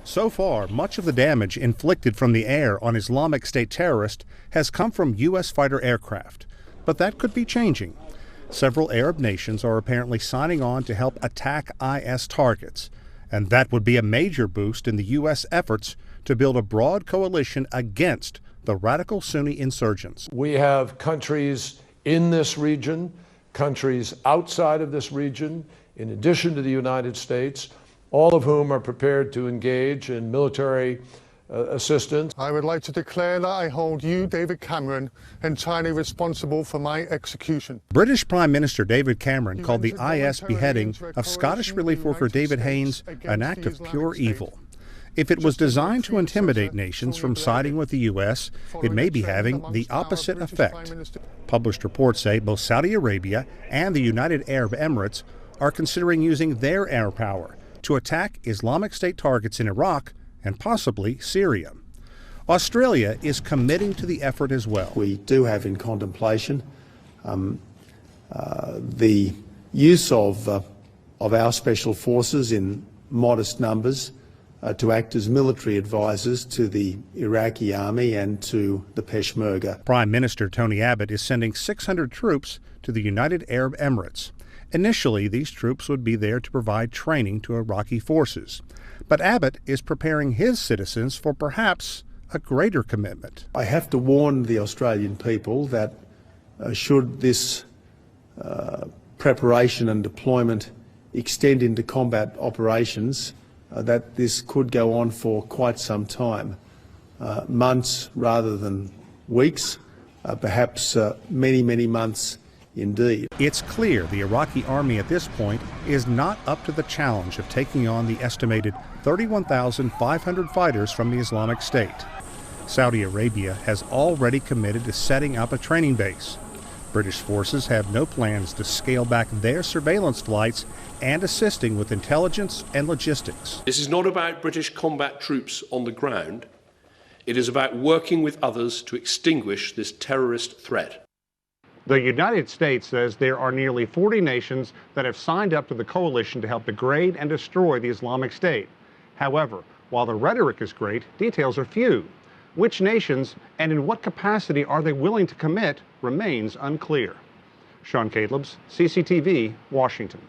So far, much of the damage inflicted from the air on Islamic State terrorists has come from U.S. fighter aircraft. But that could be changing. Several Arab nations are apparently signing on to help attack IS targets. And that would be a major boost in the U.S. efforts to build a broad coalition against the radical Sunni insurgents. We have countries in this region, countries outside of this region, in addition to the United States, all of whom are prepared to engage in military assistance. I would like to declare that I hold you, David Cameron, entirely responsible for my execution. British Prime Minister David Cameron called the IS beheading of Scottish relief worker David Haines an act of pure evil. If it was designed to intimidate nations from siding with the U.S., it may be having the opposite effect. Published reports say both Saudi Arabia and the United Arab Emirates are considering using their air power to attack Islamic State targets in Iraq and possibly Syria. Australia is committing to the effort as well. We do have in contemplation the use of our special forces in modest numbers to act as military advisors to the Iraqi army and to the Peshmerga. Prime Minister Tony Abbott is sending 600 troops to the United Arab Emirates. Initially, these troops would be there to provide training to Iraqi forces. But Abbott is preparing his citizens for perhaps a greater commitment. I have to warn the Australian people that should this preparation and deployment extend into combat operations, that this could go on for quite some time, months rather than weeks, perhaps many, many months indeed. It's clear the Iraqi army at this point is not up to the challenge of taking on the estimated 31,500 fighters from the Islamic State. Saudi Arabia has already committed to setting up a training base. British forces have no plans to scale back their surveillance flights and assisting with intelligence and logistics. This is not about British combat troops on the ground. It is about working with others to extinguish this terrorist threat. The United States says there are nearly 40 nations that have signed up to the coalition to help degrade and destroy the Islamic State. However, while the rhetoric is great, details are few. Which nations and in what capacity are they willing to commit remains unclear. Sean Calebs, CCTV, Washington.